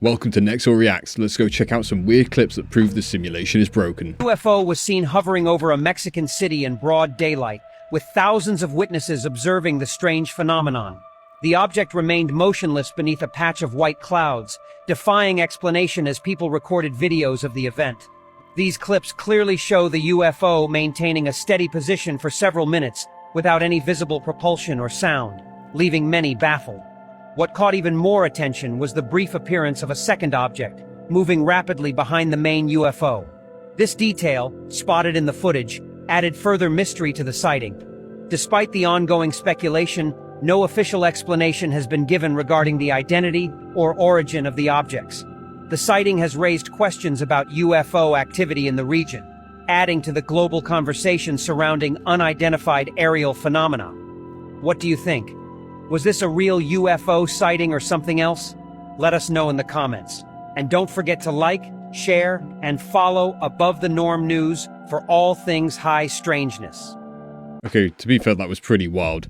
Welcome to Nexor Reacts. Let's go check out some weird clips that prove the simulation is broken. UFO was seen hovering over a Mexican city in broad daylight, with thousands of witnesses observing the strange phenomenon. The object remained motionless beneath a patch of white clouds, defying explanation as people recorded videos of the event. These clips clearly show the UFO maintaining a steady position for several minutes without any visible propulsion or sound, leaving many baffled. What caught even more attention was the brief appearance of a second object, moving rapidly behind the main UFO. This detail, spotted in the footage, added further mystery to the sighting. Despite the ongoing speculation, no official explanation has been given regarding the identity or origin of the objects. The sighting has raised questions about UFO activity in the region, adding to the global conversation surrounding unidentified aerial phenomena. What do you think? Was this a real UFO sighting or something else? Let us know in the comments. And don't forget to like, share, and follow Above the Norm News for all things high strangeness. Okay, to be fair, that was pretty wild.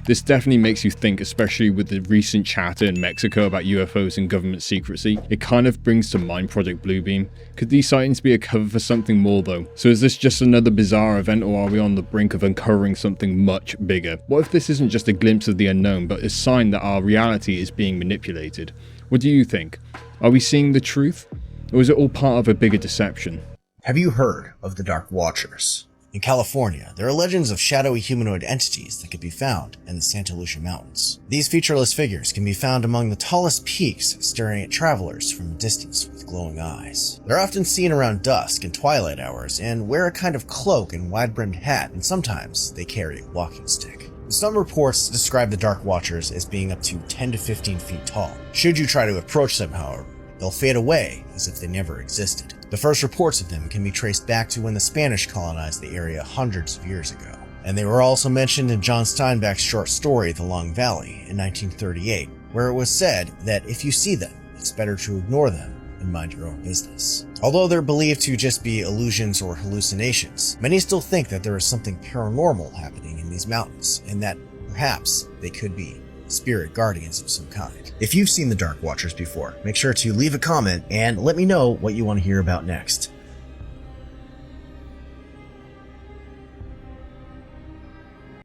This definitely makes you think, especially with the recent chatter in Mexico about UFOs and government secrecy. It kind of brings to mind Project Bluebeam. Could these sightings be a cover for something more though? So is this just another bizarre event, or are we on the brink of uncovering something much bigger? What if this isn't just a glimpse of the unknown, but a sign that our reality is being manipulated? What do you think? Are we seeing the truth? Or is it all part of a bigger deception? Have you heard of the Dark Watchers? In California, there are legends of shadowy humanoid entities that can be found in the Santa Lucia Mountains. These featureless figures can be found among the tallest peaks, staring at travelers from a distance with glowing eyes. They're often seen around dusk and twilight hours and wear a kind of cloak and wide-brimmed hat, and sometimes they carry a walking stick. Some reports describe the Dark Watchers as being up to 10 to 15 feet tall. Should you try to approach them, however, they'll fade away as if they never existed. The first reports of them can be traced back to when the Spanish colonized the area hundreds of years ago. And they were also mentioned in John Steinbeck's short story, The Long Valley, in 1938, where it was said that if you see them, it's better to ignore them and mind your own business. Although they're believed to just be illusions or hallucinations, many still think that there is something paranormal happening in these mountains, and that perhaps they could be spirit guardians of some kind. If you've seen the Dark Watchers before, make sure to leave a comment and let me know what you want to hear about next.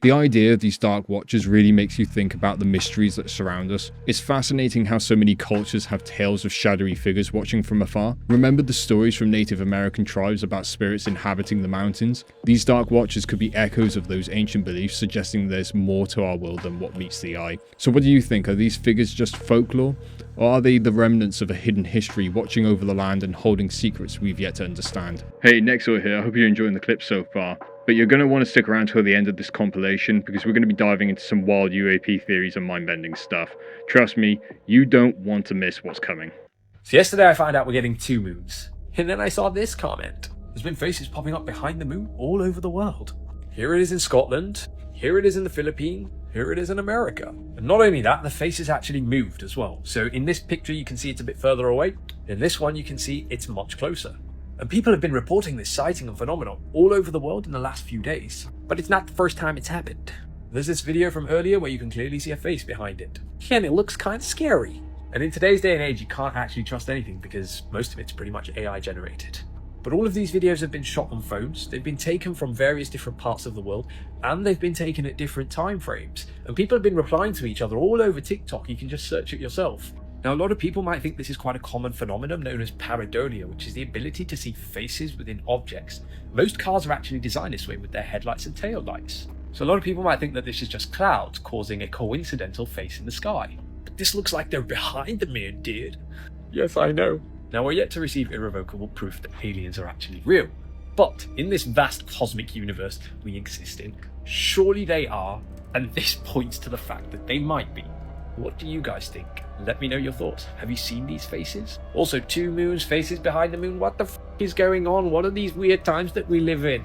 The idea of these Dark Watchers really makes you think about the mysteries that surround us. It's fascinating how so many cultures have tales of shadowy figures watching from afar. Remember the stories from Native American tribes about spirits inhabiting the mountains? These Dark Watchers could be echoes of those ancient beliefs, suggesting there's more to our world than what meets the eye. So what do you think? Are these figures just folklore? Or are they the remnants of a hidden history watching over the land and holding secrets we've yet to understand? Hey, Nexor here. I hope you're enjoying the clip so far. But you're going to want to stick around till the end of this compilation, because we're going to be diving into some wild UAP theories and mind-bending stuff. Trust me, you don't want to miss what's coming. So yesterday I found out we're getting 2 moons. And then I saw this comment. There's been faces popping up behind the moon all over the world. Here it is in Scotland. Here it is in the Philippines. Here it is in America. And not only that, the face is actually moved as well. So in this picture you can see it's a bit further away. In this one you can see it's much closer. And people have been reporting this sighting and phenomenon all over the world in the last few days. But it's not the first time it's happened. There's this video from earlier where you can clearly see a face behind it. And it looks kind of scary. And in today's day and age, you can't actually trust anything because most of it's pretty much AI generated. But all of these videos have been shot on phones, they've been taken from various different parts of the world, and they've been taken at different time frames. And people have been replying to each other all over TikTok. You can just search it yourself. Now, a lot of people might think this is quite a common phenomenon known as pareidolia, which is the ability to see faces within objects. Most cars are actually designed this way with their headlights and tail lights. So a lot of people might think that this is just clouds causing a coincidental face in the sky. But this looks like they're behind the moon, dude. Yes, I know. Now, we're yet to receive irrevocable proof that aliens are actually real. But in this vast cosmic universe we exist in, surely they are, and this points to the fact that they might be. What do you guys think? Let me know your thoughts. Have you seen these faces? Also, 2 moons, faces behind the moon. What the f is going on? What are these weird times that we live in?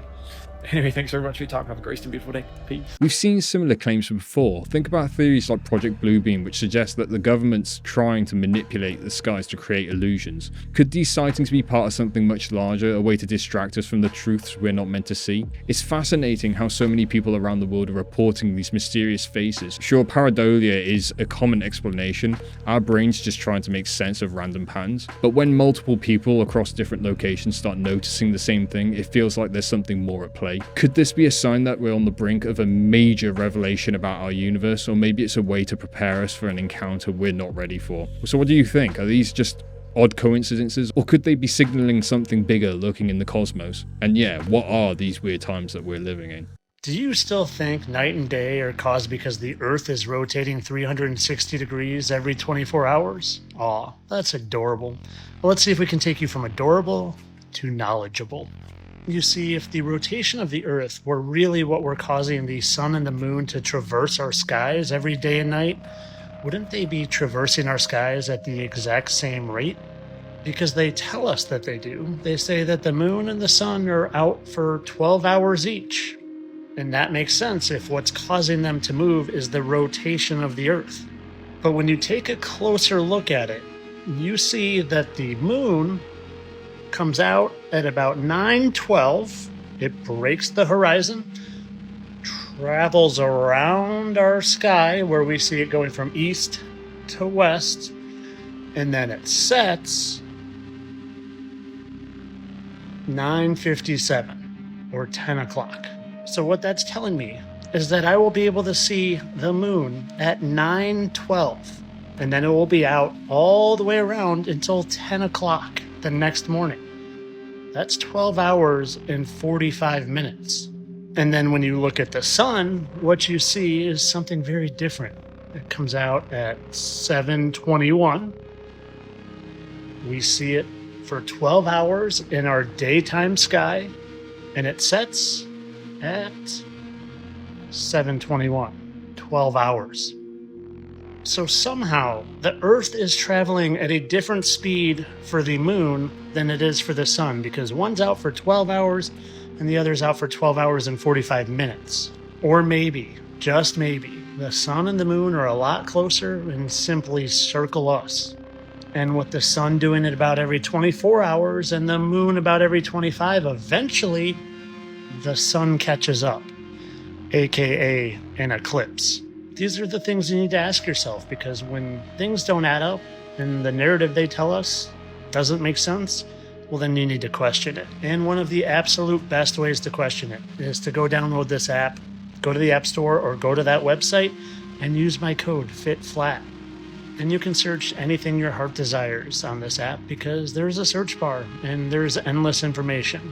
Anyway, thanks very much for your time. Have a great and beautiful day. Peace. We've seen similar claims before. Think about theories like Project Bluebeam, which suggest that the government's trying to manipulate the skies to create illusions. Could these sightings be part of something much larger, a way to distract us from the truths we're not meant to see? It's fascinating how so many people around the world are reporting these mysterious faces. Sure, pareidolia is a common explanation. Our brains just trying to make sense of random patterns. But when multiple people across different locations start noticing the same thing, it feels like there's something more at play. Could this be a sign that we're on the brink of a major revelation about our universe, or maybe it's a way to prepare us for an encounter we're not ready for? So what do you think? Are these just odd coincidences, or could they be signaling something bigger lurking in the cosmos? And yeah, what are these weird times that we're living in? Do you still think night and day are caused because the Earth is rotating 360 degrees every 24 hours? Aw, that's adorable. Well, let's see if we can take you from adorable to knowledgeable. You see, if the rotation of the Earth were really what were causing the sun and the moon to traverse our skies every day and night, wouldn't they be traversing our skies at the exact same rate? Because they tell us that they do. They say that the moon and the sun are out for 12 hours each. And that makes sense if what's causing them to move is the rotation of the Earth. But when you take a closer look at it, you see that the moon comes out at about 9:12. It breaks the horizon, travels around our sky where we see it going from east to west, and then it sets 9:57 or 10 o'clock. So what that's telling me is that I will be able to see the moon at 9:12, and then it will be out all the way around until 10 o'clock the next morning. That's 12 hours and 45 minutes. And then when you look at the sun, what you see is something very different. It comes out at 7:21. We see it for 12 hours in our daytime sky, and it sets at 7:21, 12 hours. So somehow the Earth is traveling at a different speed for the moon than it is for the sun, because one's out for 12 hours and the other's out for 12 hours and 45 minutes. Or maybe, just maybe, the sun and the moon are a lot closer and simply circle us. And with the sun doing it about every 24 hours and the moon about every 25, eventually the sun catches up, aka an eclipse. These are the things you need to ask yourself, because when things don't add up and the narrative they tell us doesn't make sense, well, then you need to question it. And one of the absolute best ways to question it is to go download this app, go to the App Store or go to that website and use my code FITFLAT. And you can search anything your heart desires on this app, because there's a search bar and there's endless information.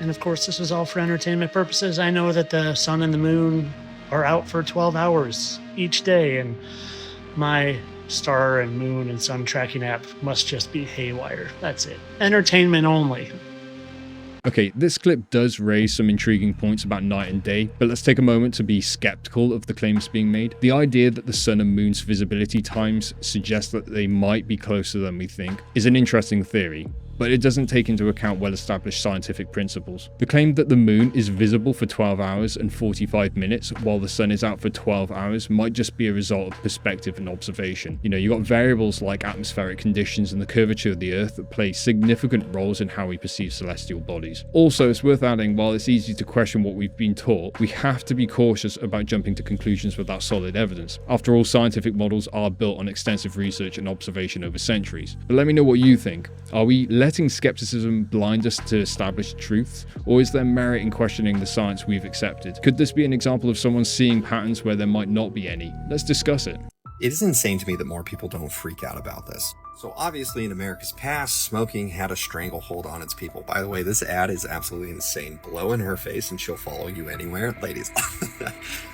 And of course, this is all for entertainment purposes. I know that the sun and the moon are out for 12 hours each day, and my star and moon and sun tracking app must just be haywire. That's it. Entertainment only. Okay, this clip does raise some intriguing points about night and day, but let's take a moment to be skeptical of the claims being made. The idea that the sun and moon's visibility times suggest that they might be closer than we think is an interesting theory, but it doesn't take into account well-established scientific principles. The claim that the moon is visible for 12 hours and 45 minutes while the sun is out for 12 hours might just be a result of perspective and observation. You've got variables like atmospheric conditions and the curvature of the Earth that play significant roles in how we perceive celestial bodies. Also, it's worth adding, while it's easy to question what we've been taught, we have to be cautious about jumping to conclusions without solid evidence. After all, scientific models are built on extensive research and observation over centuries. But let me know what you think. Are we letting skepticism blind us to established truths, or is there merit in questioning the science we've accepted? Could this be an example of someone seeing patterns where there might not be any? Let's discuss it. It is insane to me that more people don't freak out about this. So obviously in America's past, smoking had a stranglehold on its people. By the way, this ad is absolutely insane. Blow in her face and she'll follow you anywhere. Ladies,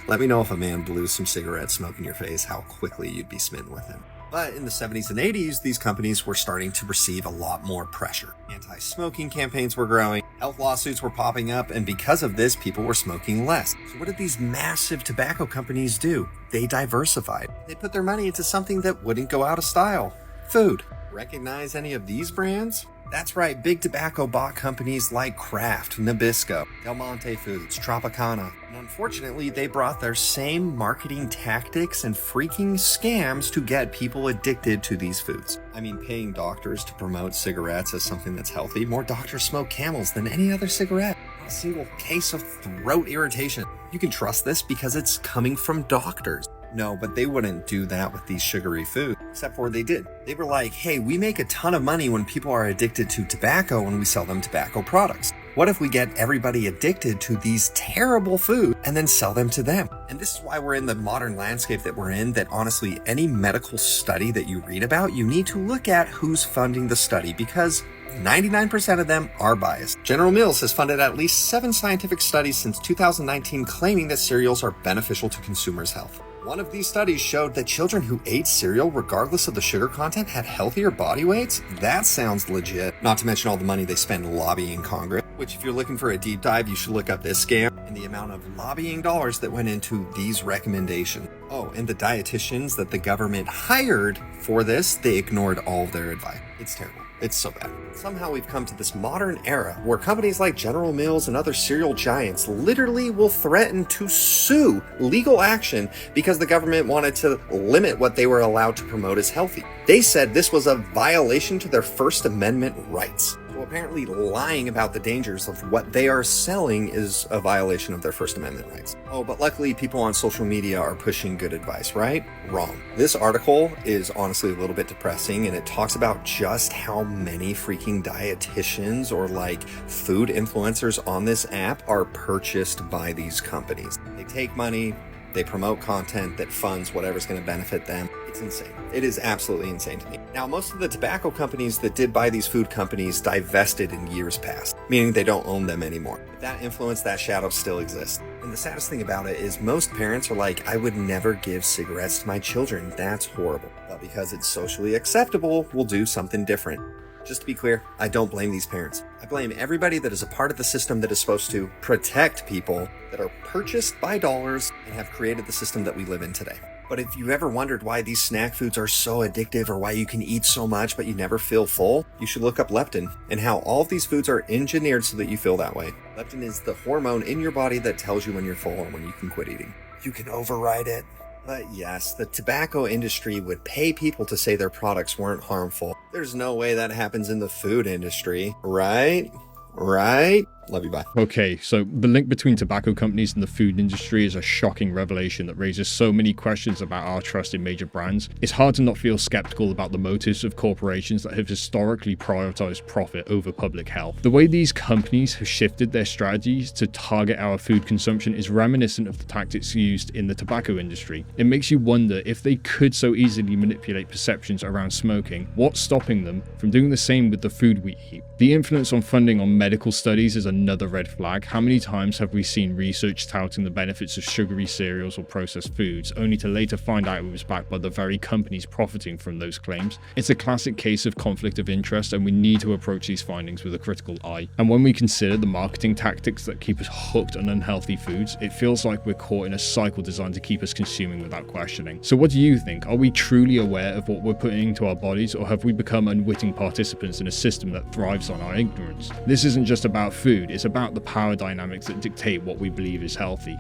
let me know if a man blew some cigarette smoke in your face, how quickly you'd be smitten with him. But in the 70s and 80s, these companies were starting to receive a lot more pressure. Anti-smoking campaigns were growing, health lawsuits were popping up, and because of this, people were smoking less. So what did these massive tobacco companies do? They diversified. They put their money into something that wouldn't go out of style. Food. Recognize any of these brands? That's right, big tobacco bought companies like Kraft, Nabisco, Del Monte Foods, Tropicana, and unfortunately they brought their same marketing tactics and freaking scams to get people addicted to these foods. I mean, paying doctors to promote cigarettes as something that's healthy. More doctors smoke Camels than any other cigarette. Not a single case of throat irritation. You can trust this because it's coming from doctors. No, but they wouldn't do that with these sugary foods, except for they did. They were like, hey, we make a ton of money when people are addicted to tobacco when we sell them tobacco products. What if we get everybody addicted to these terrible foods and then sell them to them? And this is why we're in the modern landscape that we're in, that honestly, any medical study that you read about, you need to look at who's funding the study, because 99% of them are biased. General Mills has funded at least 7 scientific studies since 2019 claiming that cereals are beneficial to consumers' health. One of these studies showed that children who ate cereal, regardless of the sugar content, had healthier body weights? That sounds legit. Not to mention all the money they spend lobbying Congress, which if you're looking for a deep dive, you should look up this scam and the amount of lobbying dollars that went into these recommendations. Oh, and the dietitians that the government hired for this, they ignored all of their advice. It's terrible. It's so bad. Somehow we've come to this modern era where companies like General Mills and other cereal giants literally will threaten to sue legal action because the government wanted to limit what they were allowed to promote as healthy. They said this was a violation to their First Amendment rights. So apparently lying about the dangers of what they are selling is a violation of their First Amendment rights. Oh, but luckily people on social media are pushing good advice, right? Wrong. This article is honestly a little bit depressing, and it talks about just how many freaking dietitians or like food influencers on this app are purchased by these companies. They take money, they promote content that funds whatever's going to benefit them. It's insane. It is absolutely insane to me. Now, most of the tobacco companies that did buy these food companies divested in years past, meaning they don't own them anymore. But that influence, that shadow still exists. And the saddest thing about it is most parents are like, I would never give cigarettes to my children. That's horrible. But because it's socially acceptable, we'll do something different. Just to be clear, I don't blame these parents. I blame everybody that is a part of the system that is supposed to protect people that are purchased by dollars and have created the system that we live in today. But if you ever wondered why these snack foods are so addictive or why you can eat so much but you never feel full, you should look up leptin and how all of these foods are engineered so that you feel that way. Leptin is the hormone in your body that tells you when you're full and when you can quit eating. You can override it. But yes, the tobacco industry would pay people to say their products weren't harmful. There's no way that happens in the food industry, right? Right? Love you, bye. Okay, so the link between tobacco companies and the food industry is a shocking revelation that raises so many questions about our trust in major brands. It's hard to not feel skeptical about the motives of corporations that have historically prioritized profit over public health. The way these companies have shifted their strategies to target our food consumption is reminiscent of the tactics used in the tobacco industry. It makes you wonder, if they could so easily manipulate perceptions around smoking, what's stopping them from doing the same with the food we eat? The influence on funding on medical studies is another red flag. How many times have we seen research touting the benefits of sugary cereals or processed foods, only to later find out it was backed by the very companies profiting from those claims? It's a classic case of conflict of interest, and we need to approach these findings with a critical eye. And when we consider the marketing tactics that keep us hooked on unhealthy foods, it feels like we're caught in a cycle designed to keep us consuming without questioning. So what do you think? Are we truly aware of what we're putting into our bodies, or have we become unwitting participants in a system that thrives on our ignorance? This isn't just about food, it's about the power dynamics that dictate what we believe is healthy.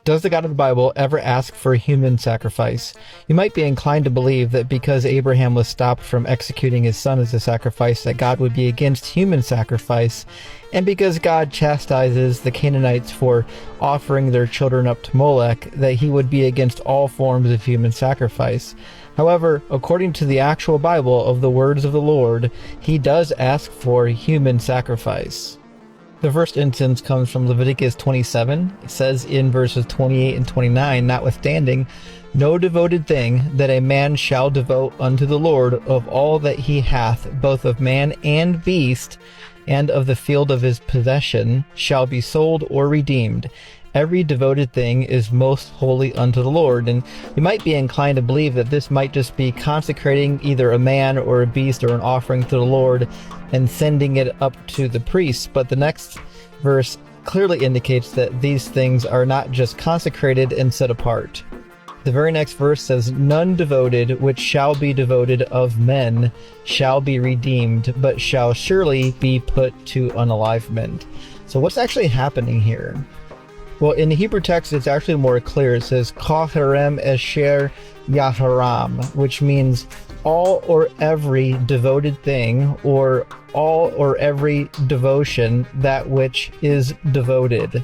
Does the God of the Bible ever ask for human sacrifice? You might be inclined to believe that because Abraham was stopped from executing his son as a sacrifice, that God would be against human sacrifice, and because God chastises the Canaanites for offering their children up to Molech, that he would be against all forms of human sacrifice. However, according to the actual Bible of the words of the Lord, he does ask for human sacrifice. The first instance comes from Leviticus 27. It says in verses 28 and 29, notwithstanding, no devoted thing that a man shall devote unto the Lord of all that he hath, both of man and beast, and of the field of his possession, shall be sold or redeemed. Every devoted thing is most holy unto the Lord. And you might be inclined to believe that this might just be consecrating either a man or a beast or an offering to the Lord and sending it up to the priest. But the next verse clearly indicates that these things are not just consecrated and set apart. The very next verse says, "None devoted which shall be devoted of men shall be redeemed, but shall surely be put to unalivement." So what's actually happening here? Well, in the Hebrew text, it's actually more clear. It says, "Ka harem esher yaharam," which means all or every devoted thing, or all or every devotion, that which is devoted.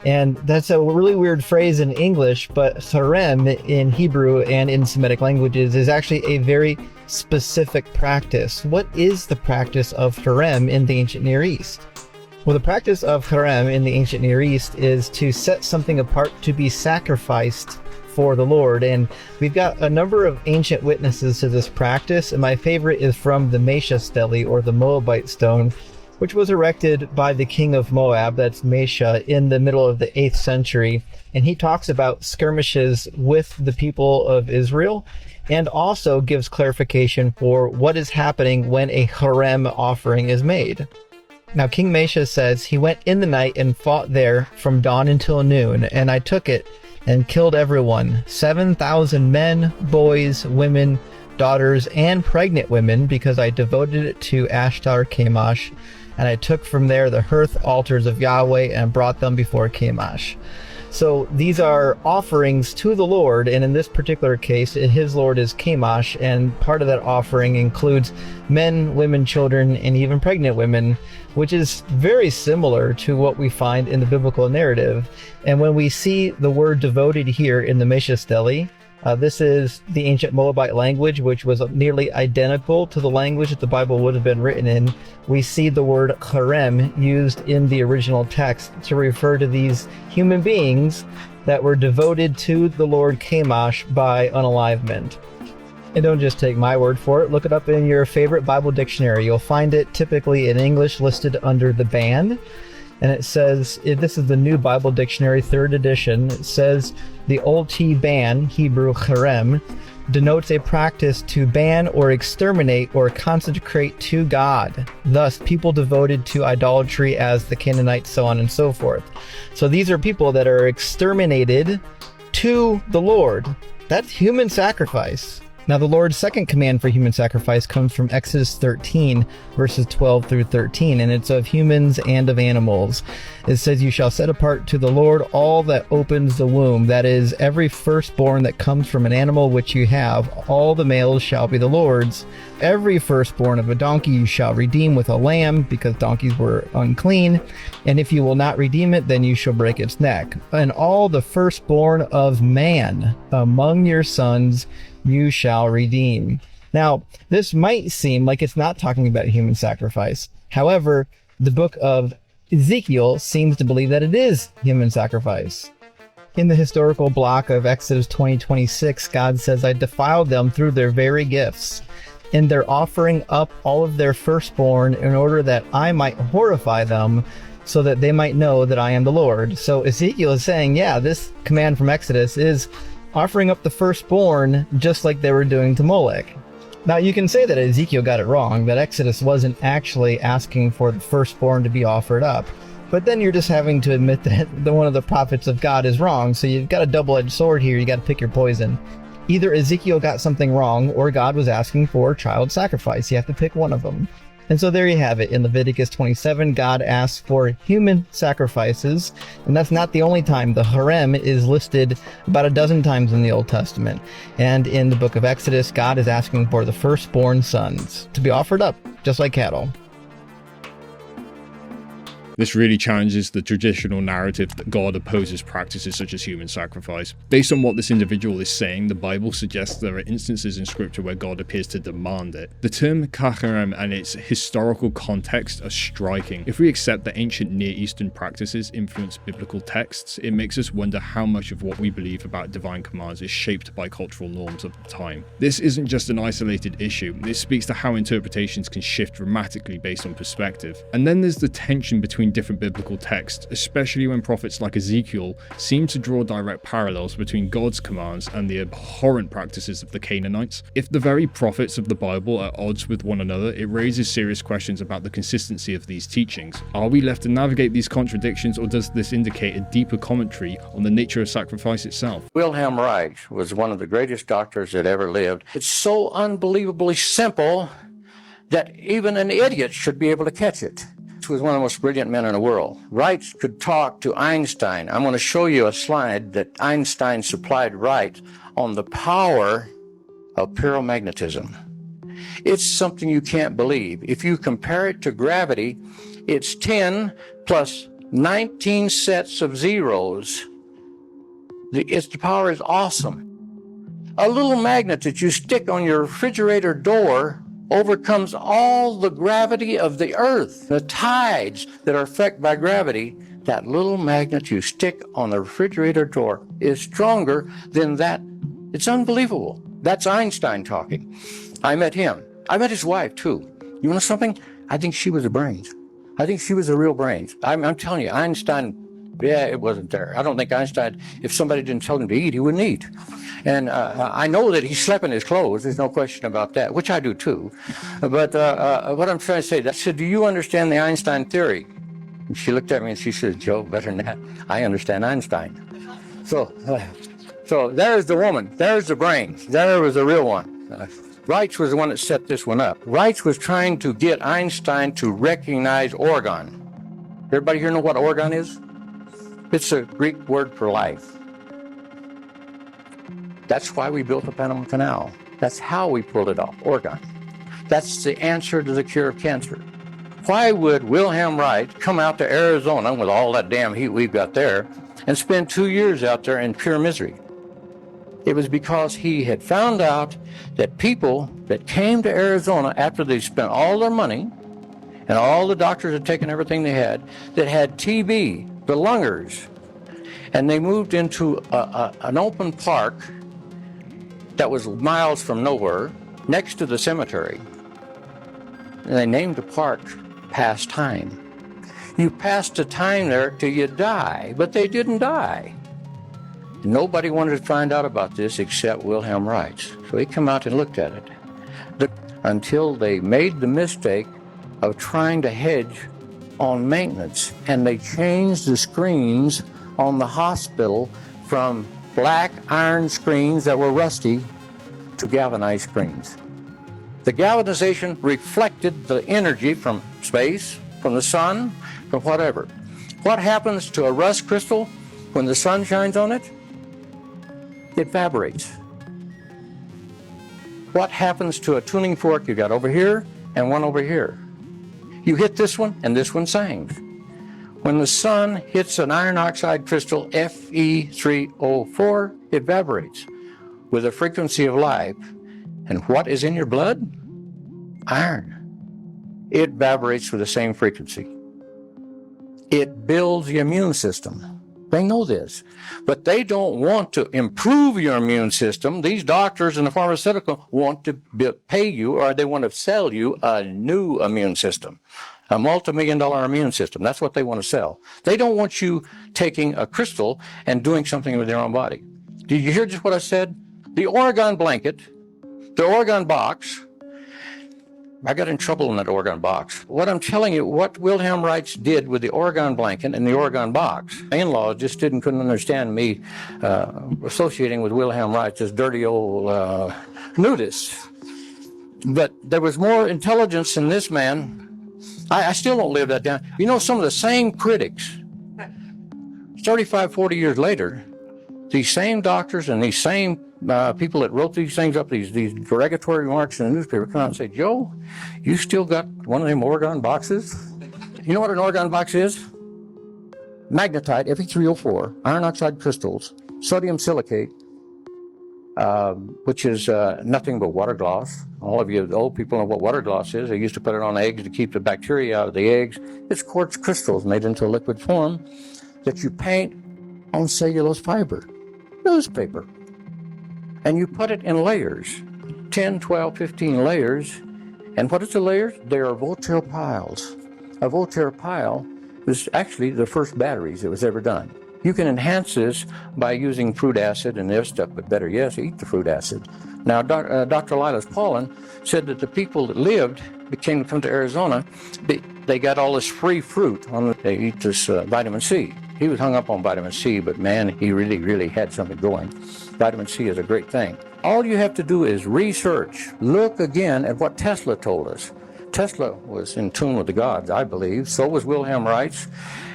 And that's a really weird phrase in English, but harem in Hebrew and in Semitic languages is actually a very specific practice. What is the practice of harem in the ancient Near East? Well, the practice of harem in the ancient Near East is to set something apart to be sacrificed for the Lord. And we've got a number of ancient witnesses to this practice, and my favorite is from the Mesha stele, or the Moabite stone, which was erected by the king of Moab, that's Mesha, in the middle of the 8th century. And he talks about skirmishes with the people of Israel, and also gives clarification for what is happening when a harem offering is made. Now, King Mesha says, "He went in the night and fought there from dawn until noon, and I took it and killed everyone, 7,000 men, boys, women, daughters, and pregnant women, because I devoted it to Ashtar Chemosh, and I took from there the hearth altars of Yahweh and brought them before Chemosh." So these are offerings to the Lord, and in this particular case, his Lord is Chemosh, and part of that offering includes men, women, children, and even pregnant women, which is very similar to what we find in the biblical narrative. And when we see the word devoted here in the Mesha stele, this is the ancient Moabite language, which was nearly identical to the language that the Bible would have been written in. We see the word harem used in the original text to refer to these human beings that were devoted to the Lord Chemosh by unalivement. And don't just take my word for it. Look it up in your favorite Bible dictionary. You'll find it typically in English listed under the ban. And it says, this is the New Bible Dictionary, 3rd edition. It says, "The Old T ban, Hebrew harem, denotes a practice to ban or exterminate or consecrate to God. Thus, people devoted to idolatry as the Canaanites, so on and so forth." So these are people that are exterminated to the Lord. That's human sacrifice. Now, the Lord's second command for human sacrifice comes from Exodus 13, verses 12 through 13, and it's of humans and of animals. It says, "You shall set apart to the Lord all that opens the womb, that is, every firstborn that comes from an animal which you have, all the males shall be the Lord's. Every firstborn of a donkey you shall redeem with a lamb, because donkeys were unclean. And if you will not redeem it, then you shall break its neck. And all the firstborn of man among your sons you shall redeem." Now, this might seem like it's not talking about human sacrifice. However, the book of Ezekiel seems to believe that it is human sacrifice. In the historical block of Exodus 20:26, God says, "I defiled them through their very gifts, and they're offering up all of their firstborn in order that I might horrify them, so that they might know that I am the Lord." So Ezekiel is saying, yeah, this command from Exodus is offering up the firstborn just like they were doing to Molech. Now, you can say that Ezekiel got it wrong, that Exodus wasn't actually asking for the firstborn to be offered up. But then you're just having to admit that one of the prophets of God is wrong. So you've got a double-edged sword here. You got to pick your poison. Either Ezekiel got something wrong, or God was asking for child sacrifice. You have to pick one of them. And so there you have it. In Leviticus 27, God asks for human sacrifices. And that's not the only time. The harem is listed about a dozen times in the Old Testament. And in the book of Exodus, God is asking for the firstborn sons to be offered up, just like cattle. This really challenges the traditional narrative that God opposes practices such as human sacrifice. Based on what this individual is saying, the Bible suggests there are instances in scripture where God appears to demand it. The term kacherem and its historical context are striking. If we accept that ancient Near Eastern practices influence biblical texts, it makes us wonder how much of what we believe about divine commands is shaped by cultural norms of the time. This isn't just an isolated issue, it speaks to how interpretations can shift dramatically based on perspective. And then there's the tension between between different biblical texts, especially when prophets like Ezekiel seem to draw direct parallels between God's commands and the abhorrent practices of the Canaanites. If the very prophets of the Bible are at odds with one another, it raises serious questions about the consistency of these teachings. Are we left to navigate these contradictions, or does this indicate a deeper commentary on the nature of sacrifice itself? Wilhelm Reich was one of the greatest doctors that ever lived. It's so unbelievably simple that even an idiot should be able to catch it. He was one of the most brilliant men in the world. Reich could talk to Einstein. I'm going to show you a slide that Einstein supplied Reich on the power of pyromagnetism. It's something you can't believe. If you compare it to gravity, it's 10 plus 19 sets of zeros. The power is awesome. A little magnet that you stick on your refrigerator door overcomes all the gravity of the earth. The tides that are affected by gravity, that little magnet you stick on the refrigerator door is stronger than that. It's unbelievable. That's Einstein talking. I met him. I met his wife too. You know something? I think she was a brains. I think she was a real brains. I'm telling you, Einstein, yeah, it wasn't there. I don't think Einstein, if somebody didn't tell him to eat, he wouldn't eat. And I know that he slept in his clothes. There's no question about that, which I do too. But what I'm trying to say, I said, do you understand the Einstein theory? And she looked at me and she said, Joe, better than that, I understand Einstein. So there's the woman. There's the brains. There was the real one. Reich was the one that set this one up. Reich was trying to get Einstein to recognize orgon. Everybody here know what orgon is? It's a Greek word for life. That's why we built the Panama Canal. That's how we pulled it off, orgon. That's the answer to the cure of cancer. Why would Wilhelm Reich come out to Arizona with all that damn heat we've got there and spend 2 years out there in pure misery? It was because he had found out that people that came to Arizona after they spent all their money and all the doctors had taken everything they had, that had TB, the lungers, and they moved into an open park that was miles from nowhere, next to the cemetery. And they named the park Past Time. You passed the time there till you die, but they didn't die. Nobody wanted to find out about this except Wilhelm Reich. So he came out and looked at it. Until they made the mistake of trying to hedge on maintenance. And they changed the screens on the hospital from black iron screens that were rusty to galvanized screens. The galvanization reflected the energy from space, from the sun, from whatever. What happens to a rust crystal when the sun shines on it? It evaporates. What happens to a tuning fork you got over here and one over here? You hit this one and this one sings. When the sun hits an iron oxide crystal, Fe3O4, it evaporates with a frequency of light. And what is in your blood? Iron. It evaporates with the same frequency. It builds the immune system. They know this, but they don't want to improve your immune system. These doctors and the pharmaceutical want to pay you, or they want to sell you a new immune system, a multi-million-dollar immune system. That's what they want to sell. They don't want you taking a crystal and doing something with your own body. Did you hear just what I said? The Oregon blanket, the Oregon box, I got in trouble in that Oregon box. What I'm telling you, what Wilhelm Reich did with the Oregon blanket and the Oregon box, my in-laws just couldn't understand me associating with Wilhelm Reich, this dirty old nudist. But there was more intelligence in this man. I still don't live that down. You know, some of the same critics, 35, 40 years later, these same doctors and these same people that wrote these things up, these derogatory remarks in the newspaper, come out and say, Joe, you still got one of them Oregon boxes? You know what an Oregon box is? Magnetite, Fe3O4, iron oxide crystals, sodium silicate, which is nothing but water gloss. All of you old people know what water gloss is. They used to put it on eggs to keep the bacteria out of the eggs. It's quartz crystals made into a liquid form that you paint on cellulose fiber, newspaper. And you put it in layers, 10, 12, 15 layers. And what is the layers? They are Voltaire piles. A Voltaire pile was actually the first batteries that was ever done. You can enhance this by using fruit acid and other stuff, but better yet, eat the fruit acid. Now, Dr. Lilas Paulin said that the people that lived, came to come to Arizona, they got all this free fruit. They eat this vitamin C. He was hung up on vitamin C, but man, he really, really had something going. Vitamin C is a great thing. All you have to do is research. Look again at what Tesla told us. Tesla was in tune with the gods, I believe. So was Wilhelm Reich,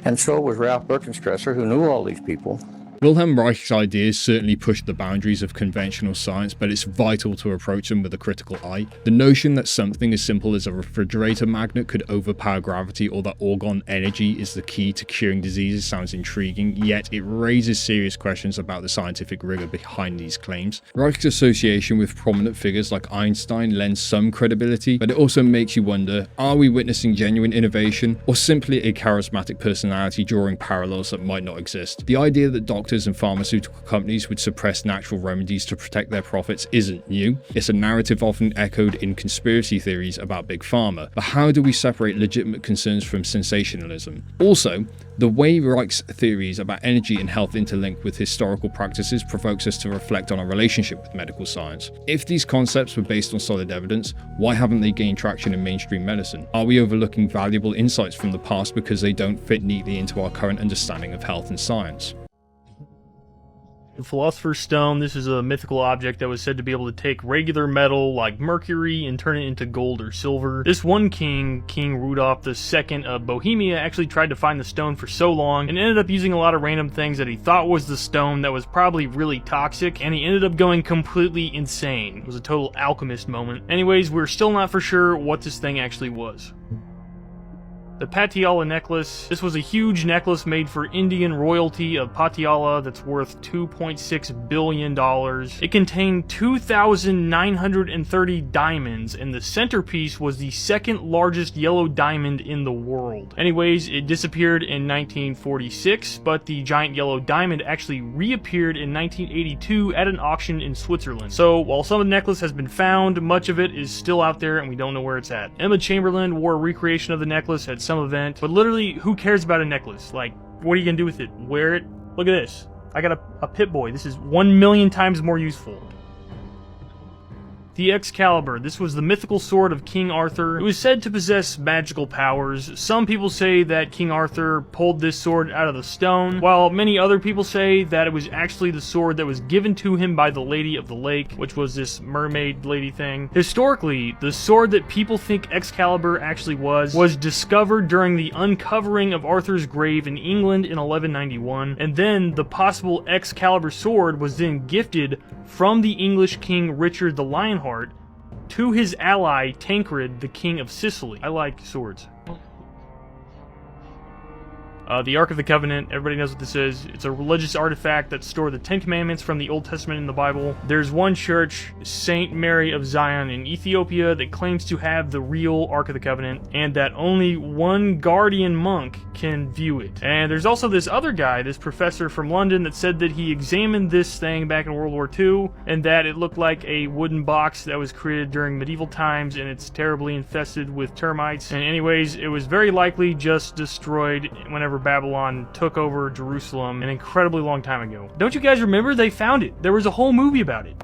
and so was Ralph Birkenstresser, who knew all these people. Wilhelm Reich's ideas certainly pushed the boundaries of conventional science, but it's vital to approach them with a critical eye. The notion that something as simple as a refrigerator magnet could overpower gravity, or that orgone energy is the key to curing diseases, sounds intriguing, yet it raises serious questions about the scientific rigor behind these claims. Reich's association with prominent figures like Einstein lends some credibility, but it also makes you wonder, are we witnessing genuine innovation, or simply a charismatic personality drawing parallels that might not exist? The idea that doctors and pharmaceutical companies would suppress natural remedies to protect their profits isn't new. It's a narrative often echoed in conspiracy theories about Big Pharma. But how do we separate legitimate concerns from sensationalism? Also, the way Reich's theories about energy and health interlink with historical practices provokes us to reflect on our relationship with medical science. If these concepts were based on solid evidence, why haven't they gained traction in mainstream medicine? Are we overlooking valuable insights from the past because they don't fit neatly into our current understanding of health and science? The Philosopher's Stone, this is a mythical object that was said to be able to take regular metal like mercury and turn it into gold or silver. This one king, King Rudolf II of Bohemia, actually tried to find the stone for so long and ended up using a lot of random things that he thought was the stone that was probably really toxic, and he ended up going completely insane. It was a total alchemist moment. Anyways, we're still not for sure what this thing actually was. The Patiala necklace. This was a huge necklace made for Indian royalty of Patiala that's worth $2.6 billion. It contained 2,930 diamonds, and the centerpiece was the second largest yellow diamond in the world. Anyways, it disappeared in 1946, but the giant yellow diamond actually reappeared in 1982 at an auction in Switzerland. So, while some of the necklace has been found, much of it is still out there and we don't know where it's at. Emma Chamberlain wore a recreation of the necklace at some event, but literally, who cares about a necklace? Like, what are you gonna do with it? Wear it? Look at this. I got a Pip-Boy. This is 1,000,000 times more useful. The Excalibur. This was the mythical sword of King Arthur. It was said to possess magical powers. Some people say that King Arthur pulled this sword out of the stone, while many other people say that it was actually the sword that was given to him by the Lady of the Lake, which was this mermaid lady thing. Historically, the sword that people think Excalibur actually was discovered during the uncovering of Arthur's grave in England in 1191, and then the possible Excalibur sword was then gifted from the English King Richard the Lionheart to his ally Tancred, the King of Sicily. I like swords. The Ark of the Covenant, everybody knows what this is. It's a religious artifact that stores the Ten Commandments from the Old Testament in the Bible. There's one church, St. Mary of Zion in Ethiopia, that claims to have the real Ark of the Covenant, and that only one guardian monk can view it. And there's also this other guy, this professor from London, that said that he examined this thing back in World War II, and that it looked like a wooden box that was created during medieval times, and it's terribly infested with termites. And anyways, it was very likely just destroyed whenever Babylon took over Jerusalem an incredibly long time ago. Don't you guys remember? They found it. There was a whole movie about it.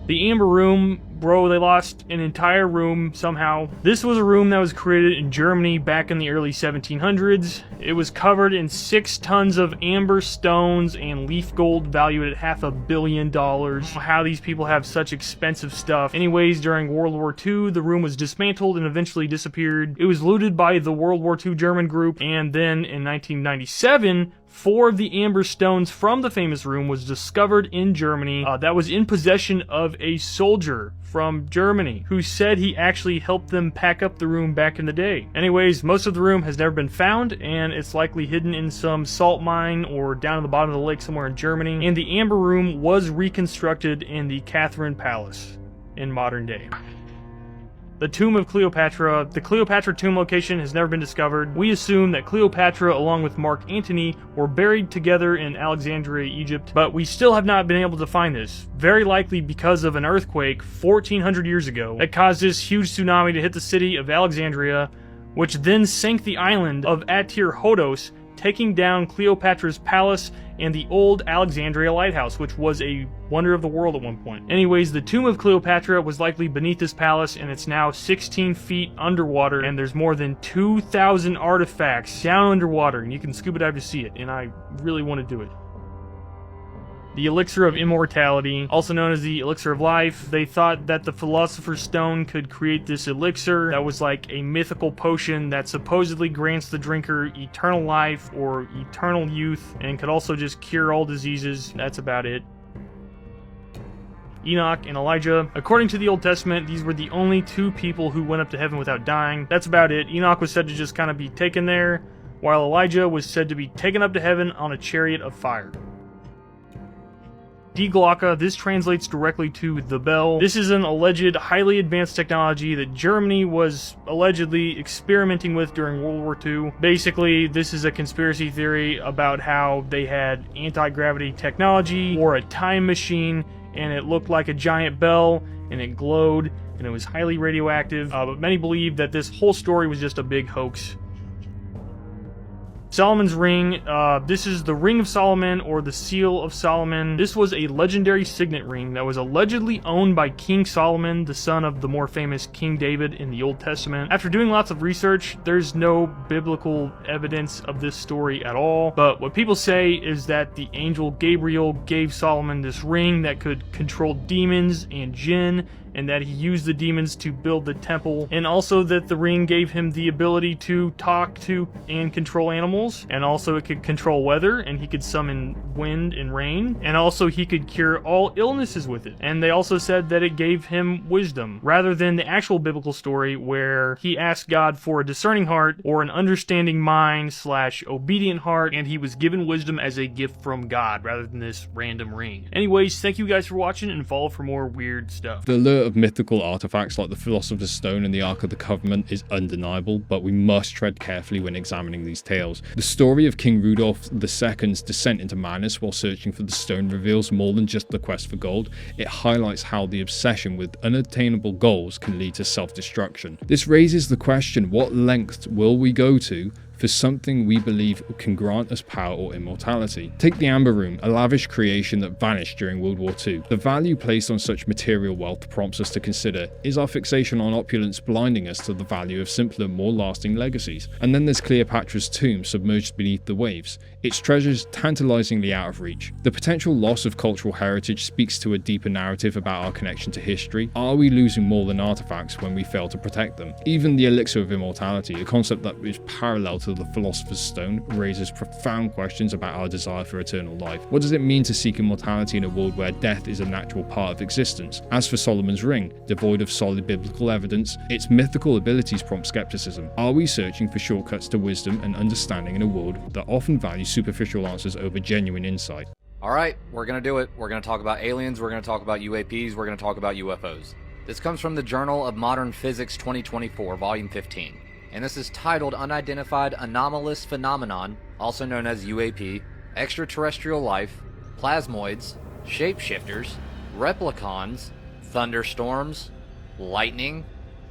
The Amber Room, bro, they lost an entire room somehow. This was a room that was created in Germany back in the early 1700s. It was covered in 6 tons of amber stones and leaf gold valued at $500 million. How these people have such expensive stuff. Anyways, during World War II, the room was dismantled and eventually disappeared. It was looted by the World War II German group, and then in 1997, 4 of the amber stones from the famous room was discovered in Germany that was in possession of a soldier from Germany who said he actually helped them pack up the room back in the day. Anyways, most of the room has never been found, and it's likely hidden in some salt mine or down at the bottom of the lake somewhere in Germany, and the Amber Room was reconstructed in the Catherine Palace in modern day. The tomb of Cleopatra. The Cleopatra tomb location has never been discovered. We assume that Cleopatra, along with Mark Antony, were buried together in Alexandria, Egypt, but we still have not been able to find this. Very likely because of an earthquake 1,400 years ago that caused this huge tsunami to hit the city of Alexandria, which then sank the island of Atir Hodos, taking down Cleopatra's palace and the old Alexandria lighthouse, which was a wonder of the world at one point. Anyways, the tomb of Cleopatra was likely beneath this palace, and it's now 16 feet underwater, and there's more than 2,000 artifacts down underwater, and you can scuba dive to see it, and I really want to do it. The Elixir of Immortality, also known as the Elixir of Life. They thought that the Philosopher's Stone could create this elixir that was like a mythical potion that supposedly grants the drinker eternal life or eternal youth, and could also just cure all diseases. That's about it. Enoch and Elijah. According to the Old Testament, these were the only two people who went up to heaven without dying. That's about it. Enoch was said to just kind of be taken there, while Elijah was said to be taken up to heaven on a chariot of fire. Die Glocke, this translates directly to the bell. This is an alleged highly advanced technology that Germany was allegedly experimenting with during World War II. Basically, this is a conspiracy theory about how they had anti-gravity technology or a time machine, and it looked like a giant bell, and it glowed, and it was highly radioactive, but many believe that this whole story was just a big hoax. Solomon's Ring, this is the Ring of Solomon, or the Seal of Solomon. This was a legendary signet ring that was allegedly owned by King Solomon, the son of the more famous King David in the Old Testament. After doing lots of research, there's no biblical evidence of this story at all, but what people say is that the angel Gabriel gave Solomon this ring that could control demons and jinn, and that he used the demons to build the temple, and also that the ring gave him the ability to talk to and control animals, and also it could control weather, and he could summon wind and rain, and also he could cure all illnesses with it. And they also said that it gave him wisdom, rather than the actual biblical story where he asked God for a discerning heart or an understanding mind / obedient heart, and he was given wisdom as a gift from God rather than this random ring. Anyways, thank you guys for watching, and follow for more weird stuff. The allure of mythical artifacts like the Philosopher's Stone and the Ark of the Covenant is undeniable, but we must tread carefully when examining these tales. The story of King Rudolph II's descent into madness while searching for the stone reveals more than just the quest for gold. It highlights how the obsession with unattainable goals can lead to self-destruction. This raises the question, what lengths will we go to for something we believe can grant us power or immortality? Take the Amber Room, a lavish creation that vanished during World War II. The value placed on such material wealth prompts us to consider, is our fixation on opulence blinding us to the value of simpler, more lasting legacies? And then there's Cleopatra's tomb submerged beneath the waves, its treasures tantalizingly out of reach. The potential loss of cultural heritage speaks to a deeper narrative about our connection to history. Are we losing more than artifacts when we fail to protect them? Even the Elixir of Immortality, a concept that is parallel to the Philosopher's Stone, raises profound questions about our desire for eternal life. What does it mean to seek immortality in a world where death is a natural part of existence? As for Solomon's Ring, devoid of solid biblical evidence, its mythical abilities prompt skepticism. Are we searching for shortcuts to wisdom and understanding in a world that often values superficial answers over genuine insight? Alright, we're gonna do it. We're gonna talk about aliens, we're gonna talk about UAPs, we're gonna talk about UFOs. This comes from the Journal of Modern Physics 2024, Volume 15. And this is titled Unidentified Anomalous Phenomenon, also known as UAP, Extraterrestrial Life, Plasmoids, Shapeshifters, Replicons, Thunderstorms, Lightning,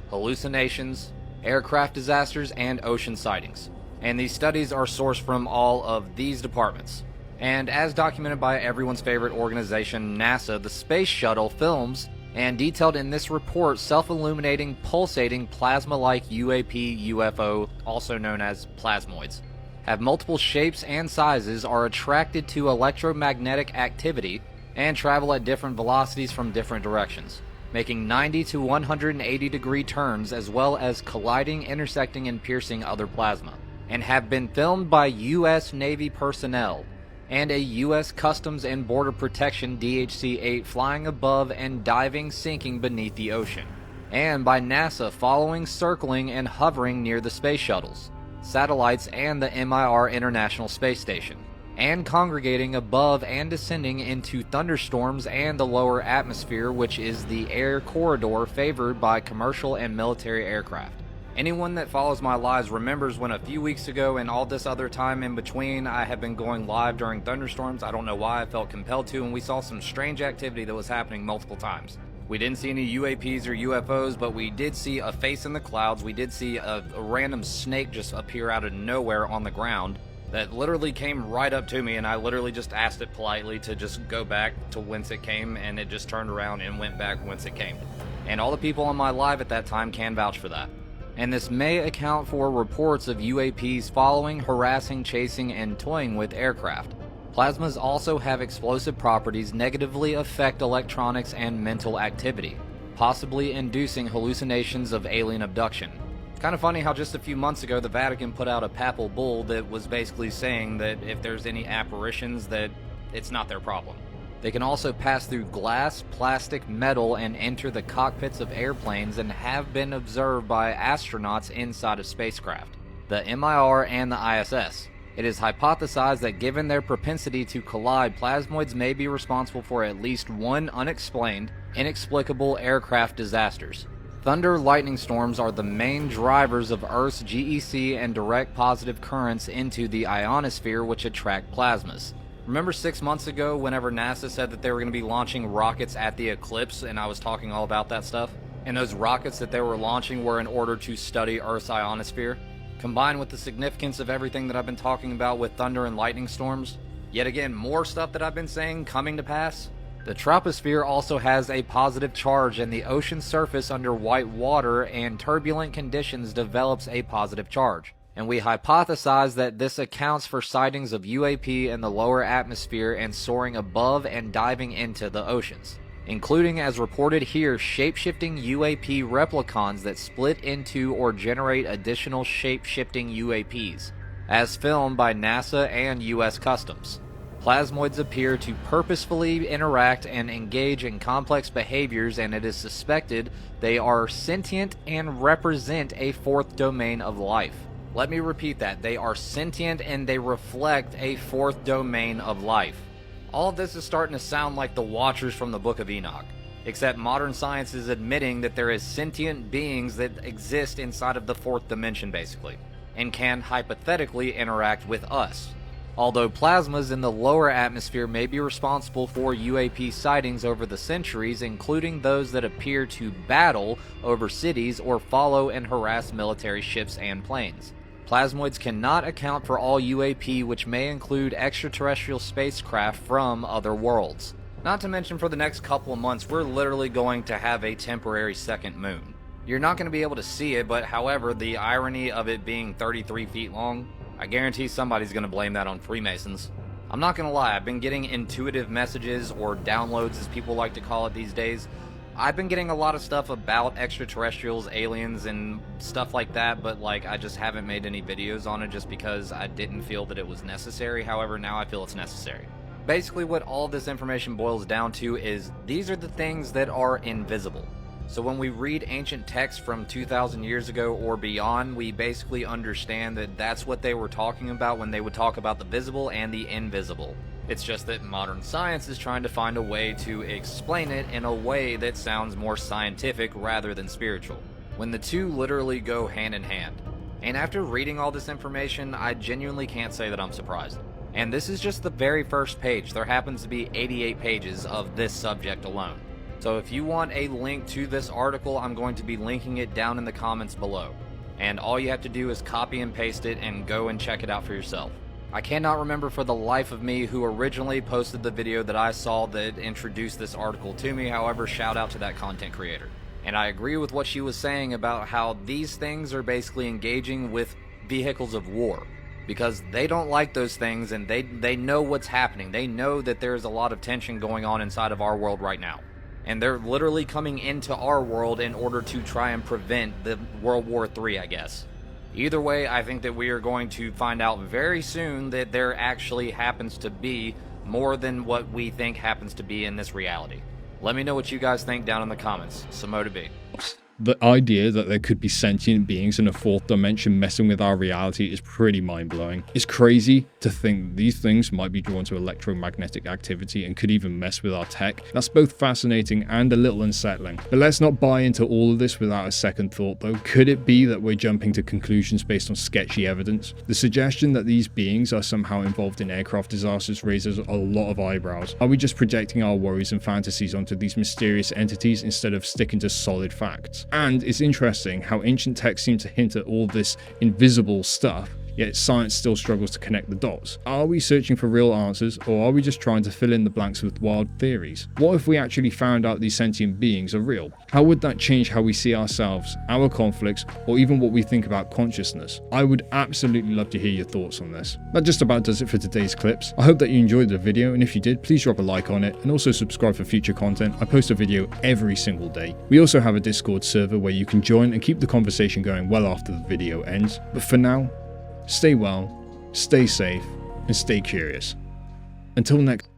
Hallucinations, Aircraft Disasters, and Ocean Sightings. And these studies are sourced from all of these departments. And as documented by everyone's favorite organization, NASA, the Space Shuttle films and detailed in this report, self-illuminating, pulsating, plasma-like UAP UFO, also known as plasmoids, have multiple shapes and sizes, are attracted to electromagnetic activity, and travel at different velocities from different directions, making 90 to 180 degree turns, as well as colliding, intersecting, and piercing other plasma, and have been filmed by U.S. Navy personnel and a U.S. Customs and Border Protection DHC-8 flying above and diving, sinking beneath the ocean, and by NASA following, circling, and hovering near the space shuttles, satellites, and the MIR International Space Station, and congregating above and descending into thunderstorms and the lower atmosphere, which is the air corridor favored by commercial and military aircraft. Anyone that follows my lives remembers when a few weeks ago and all this other time in between I have been going live during thunderstorms. I don't know why I felt compelled to, and we saw some strange activity that was happening multiple times. We didn't see any UAPs or UFOs, but we did see a face in the clouds. We did see a random snake just appear out of nowhere on the ground that literally came right up to me, and I literally just asked it politely to just go back to whence it came, and it just turned around and went back whence it came. And all the people on my live at that time can vouch for that. And this may account for reports of UAPs following, harassing, chasing, and toying with aircraft. Plasmas also have explosive properties negatively affect electronics and mental activity, possibly inducing hallucinations of alien abduction. It's kind of funny how just a few months ago the Vatican put out a papal bull that was basically saying that if there's any apparitions, that it's not their problem. They can also pass through glass, plastic, metal, and enter the cockpits of airplanes and have been observed by astronauts inside of spacecraft, the MIR and the ISS. It is hypothesized that given their propensity to collide, plasmoids may be responsible for at least one unexplained, inexplicable aircraft disasters. Thunder lightning storms are the main drivers of Earth's GEC and direct positive currents into the ionosphere, which attract plasmas. Remember 6 months ago whenever NASA said that they were going to be launching rockets at the eclipse, and I was talking all about that stuff? And those rockets that they were launching were in order to study Earth's ionosphere? Combined with the significance of everything that I've been talking about with thunder and lightning storms, yet again more stuff that I've been saying coming to pass. The troposphere also has a positive charge, and the ocean surface under white water and turbulent conditions develops a positive charge. And we hypothesize that this accounts for sightings of UAP in the lower atmosphere and soaring above and diving into the oceans, including, as reported here, shape-shifting UAP replicons that split into or generate additional shape-shifting UAPs, as filmed by NASA and US Customs. Plasmoids appear to purposefully interact and engage in complex behaviors, and it is suspected they are sentient and represent a fourth domain of life. Let me repeat that. They are sentient and they reflect a fourth domain of life. All of this is starting to sound like the Watchers from the Book of Enoch, except modern science is admitting that there is sentient beings that exist inside of the fourth dimension, basically, and can hypothetically interact with us. Although plasmas in the lower atmosphere may be responsible for UAP sightings over the centuries, including those that appear to battle over cities or follow and harass military ships and planes. Plasmoids cannot account for all UAP, which may include extraterrestrial spacecraft from other worlds. Not to mention, for the next couple of months, we're literally going to have a temporary second moon. You're not going to be able to see it, but however, the irony of it being 33 feet long, I guarantee somebody's going to blame that on Freemasons. I'm not going to lie, I've been getting intuitive messages, or downloads as people like to call it these days. I've been getting a lot of stuff about extraterrestrials, aliens, and stuff like that, but I just haven't made any videos on it just because I didn't feel that it was necessary. However, now I feel it's necessary. Basically, what all this information boils down to is these are the things that are invisible. So when we read ancient texts from 2,000 years ago or beyond, we basically understand that that's what they were talking about when they would talk about the visible and the invisible. It's just that modern science is trying to find a way to explain it in a way that sounds more scientific rather than spiritual, when the two literally go hand in hand. And after reading all this information, I genuinely can't say that I'm surprised. And this is just the very first page. There happens to be 88 pages of this subject alone. So if you want a link to this article, I'm going to be linking it down in the comments below. And all you have to do is copy and paste it and go and check it out for yourself. I cannot remember for the life of me who originally posted the video that I saw that introduced this article to me. However, shout out to that content creator. And I agree with what she was saying about how these things are basically engaging with vehicles of war, because they don't like those things, and they know what's happening. They know that there's a lot of tension going on inside of our world right now. And they're literally coming into our world in order to try and prevent the World War III, I guess. Either way, I think that we are going to find out very soon that there actually happens to be more than what we think happens to be in this reality. Let me know what you guys think down in the comments. Samo to be. The idea that there could be sentient beings in a fourth dimension messing with our reality is pretty mind-blowing. It's crazy to think that these things might be drawn to electromagnetic activity and could even mess with our tech. That's both fascinating and a little unsettling. But let's not buy into all of this without a second thought though. Could it be that we're jumping to conclusions based on sketchy evidence? The suggestion that these beings are somehow involved in aircraft disasters raises a lot of eyebrows. Are we just projecting our worries and fantasies onto these mysterious entities instead of sticking to solid facts? And it's interesting how ancient texts seem to hint at all this invisible stuff, yet science still struggles to connect the dots. Are we searching for real answers, or are we just trying to fill in the blanks with wild theories? What if we actually found out these sentient beings are real? How would that change how we see ourselves, our conflicts, or even what we think about consciousness? I would absolutely love to hear your thoughts on this. That just about does it for today's clips. I hope that you enjoyed the video, and if you did, please drop a like on it, and also subscribe for future content. I post a video every single day. We also have a Discord server where you can join and keep the conversation going well after the video ends. But for now, stay well, stay safe, and stay curious. Until next